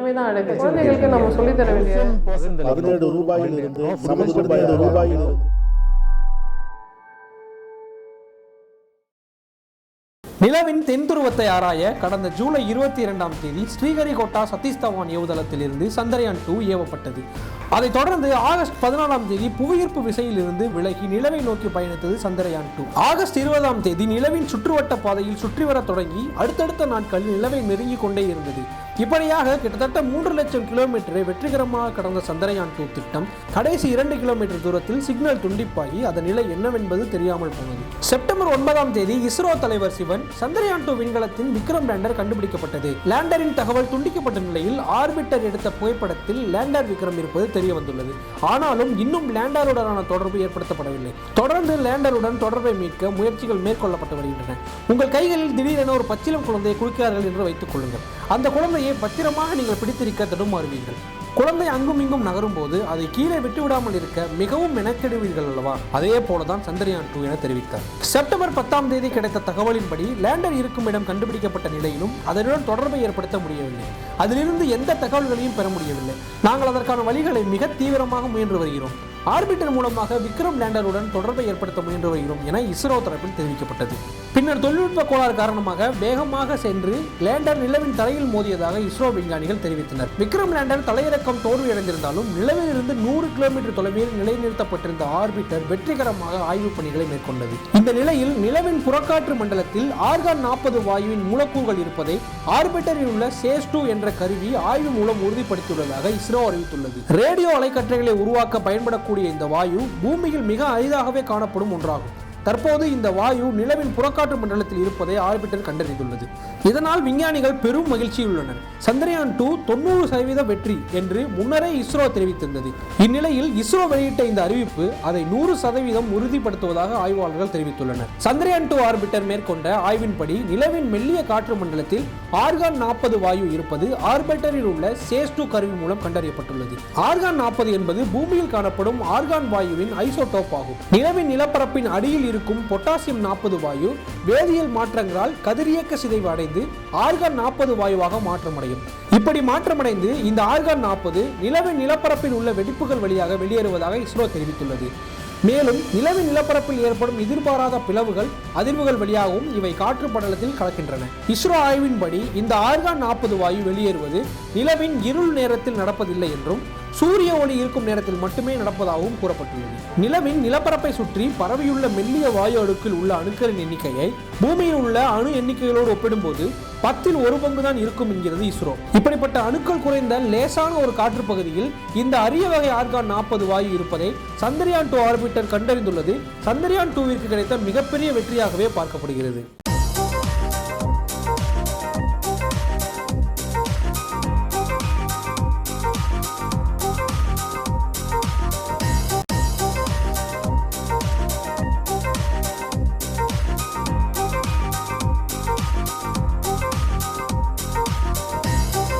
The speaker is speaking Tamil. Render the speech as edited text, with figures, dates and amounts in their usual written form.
எல்லாமே தான் அடைப்பு. குழந்தைகளுக்கு நம்ம சொல்லித்தர வேண்டிய 17 ரூபாயிலிருந்து 17 ரூபாயிலிருந்து நிலவின் தென்துருவத்தை ஆராய கடந்த ஜூலை 22ஆம் தேதி ஸ்ரீஹரிகோட்டா சதீஷ் தவான் ஏவுதளத்திலிருந்து சந்திரயான் 2 ஏவப்பட்டது. அதைத் தொடர்ந்து ஆகஸ்ட் 14ஆம் தேதி புவியீர்ப்பு விசையிலிருந்து விலகி நிலவை நோக்கி பயணித்தது சந்திரயான் 2. ஆகஸ்ட் 20ஆம் தேதி நிலவின் சுற்றுவட்ட பாதையில் சுற்றி வர தொடங்கி அடுத்தடுத்த நாட்களில் நிலவை நெருங்கிக் கொண்டே இருந்தது. இப்படியாக கிட்டத்தட்ட 3 லட்சம் கிலோமீட்டரை வெற்றிகரமாக கடந்த சந்திரயான் 2 திட்டம் கடைசி 2 கிலோமீட்டர் தூரத்தில் சிக்னல் துண்டிப்பாகி அதன் நிலை என்னவென்பது தெரியாமல் போனது. செப்டம்பர் 9ஆம் தேதி இஸ்ரோ தலைவர் சிவன் சந்திரயான் 2 விண்கலத்தின் விக்ரம் லேண்டர் கண்டுபிடிக்கப்பட்டது. லேண்டரின் தகவல் துண்டிக்கப்பட்ட நிலையில் ஆர்பிட்டர் எடுத்த புகைப்படத்தில் லேண்டர் விக்ரம் இருப்பது தெரிய வந்துள்ளது. ஆனாலும் இன்னும் லேண்டருடனான தொடர்பு ஏற்படுத்தப்படவில்லை. தொடர்ந்து லேண்டருடன் தொடர்பை மீட்க முயற்சிகள் மேற்கொள்ளப்பட்டு வருகின்றன. உங்கள் கைகளில் திடீரென ஒரு பச்சிளம் குழந்தையை குளிக்கிறார்கள் என்று வைத்துக் கொள்ளுங்கள். அந்த குழந்தையை பத்திரமாக நீங்கள் பிடித்திருக்க தடுமாறுவீர்கள். குழந்தை அங்கும் இங்கும் நகரும் போது அதை கீழே விட்டுவிடாமல் இருக்க மிகவும் மெனக்கெடுவீர்கள் அல்லவா? அதே போலதான் சந்திரயான் 2 என தெரிவித்தார். செப்டம்பர் 10ஆம் தேதி கிடைத்த தகவலின்படி லேண்டர் இருக்கும் இடம் கண்டுபிடிக்கப்பட்ட நிலையிலும் அதனுடன் தொடர்பை ஏற்படுத்த முடியவில்லை. அதிலிருந்து எந்த தகவல்களையும் பெற முடியவில்லை. நாங்கள் அதற்கான வழிகளை மிக தீவிரமாக முயன்று வருகிறோம். ஆர்பிட்டர் மூலமாக விக்ரம் லேண்டருடன் தொடர்பை ஏற்படுத்த முயன்று வருகிறோம் என இஸ்ரோ தரப்பில் தெரிவிக்கப்பட்டது. பின்னர் தொழில்நுட்ப கோளாறு காரணமாக வேகமாக சென்று லேண்டர் நிலவின் தரையில் மோதியதாக இஸ்ரோ விஞ்ஞானிகள் தெரிவித்தனர். விக்ரம் லேண்டர் தலையிறக்கம் தோல்வியடைந்திருந்தாலும் நிலவில் இருந்து 100 கிலோமீட்டர் தொலைவில் நிலைநிறுத்தப்பட்டிருந்த ஆர்பிட்டர் வெற்றிகரமாக ஆய்வுப் பணிகளை மேற்கொண்டது. இந்த நிலையில் நிலவின் புறக்காற்று மண்டலத்தில் ஆர்கான் 40 வாயுவின் மூலக்கூறுகள் இருப்பதை ஆர்பிட்டரில் உள்ள சேஸ் 2 என்ற கருவி ஆய்வு மூலம் உறுதிப்படுத்தியுள்ளதாக இஸ்ரோ அறிவித்துள்ளது. ரேடியோ அலைக்கற்றைகளை உருவாக்க பயன்படக்கூடிய இந்த வாயு பூமியில் மிக அரிதாகவே காணப்படும் ஒன்றாகும். தற்போது இந்த வாயு நிலவின் புறக்காற்று மண்டலத்தில் இருப்பதை ஆர்பிட்டர் கண்டறிந்துள்ளது. இதனால் விஞ்ஞானிகள் பெரும் மகிழ்ச்சியில் உள்ளனர். சந்திரயான் 2 90% வெற்றி என்று முன்னரே இஸ்ரோ தெரிவித்திருந்தது. இந்நிலையில் இஸ்ரோ வெளியிட்ட இந்த அறிவிப்பு அதை 100% உறுதிப்படுத்துவதாக ஆய்வாளர்கள் தெரிவித்துள்ளனர். சந்திரயான் 2 ஆர்பிட்டர் மேற்கொண்ட ஆய்வின்படி நிலவின் மெல்லிய காற்று மண்டலத்தில் ஆர்கான் 40 வாயு இருப்பது ஆர்பிட்டரில் உள்ள சேஸ் 2 கருவி மூலம் கண்டறியப்பட்டுள்ளது. ஆர்கான் 40 என்பது பூமியில் காணப்படும் ஆர்கான் வாயுவின் ஐசோடோப் ஆகும். நிலவின் நிலப்பரப்பின் அடியில் இருக்கும் பொட்டாசியம் 40 வாயு வேதியியல் மாற்றங்களால் கதிரியக்க சிதைவு அடைந்து ஆர்கான் 40 வாயுவாக மாற்றமடையும். இப்படி மாற்றமடைந்து இந்த ஆர்கான் 40 நிலவின் நிலப்பரப்பில் உள்ள வெடிப்புகள் வழியாக வெளியேறுவதாக இஸ்ரோ தெரிவித்துள்ளது. மேலும் நிலவின் நிலப்பரப்பில் ஏற்படும் எதிர்பாராத பிளவுகள் அதிர்வுகள் வழியாகவும் இவை காற்று படலத்தில் கலக்கின்றன. இஸ்ரோ ஆய்வின்படி இந்த ஆர்கான் 40 வாயு வெளியேறுவது நிலவின் இருள் நேரத்தில் நடப்பதில்லை என்றும் சூரிய ஒளி இருக்கும் நேரத்தில் மட்டுமே நடப்பதாகவும் கூறப்பட்டுள்ளது. நிலவின் நிலப்பரப்பை சுற்றி பரவியுள்ள மெல்லிய வாயு அடுக்கில் உள்ள அணுக்களின் எண்ணிக்கையை பூமியில் உள்ள அணு எண்ணிக்கைகளோடு ஒப்பிடும்போது 10ல் 1 பங்கு தான் இருக்கும் என்கிறது இஸ்ரோ. இப்படிப்பட்ட அணுக்கள் குறைந்த லேசான ஒரு காற்று பகுதியில் இந்த அரிய வகை ஆர்கான் 40 வாயு இருப்பதை சந்திரயான் 2 ஆர்பிட்டர் கண்டறிந்துள்ளது சந்திரயான் 2விற்கு கிடைத்த மிகப்பெரிய வெற்றியாகவே பார்க்கப்படுகிறது.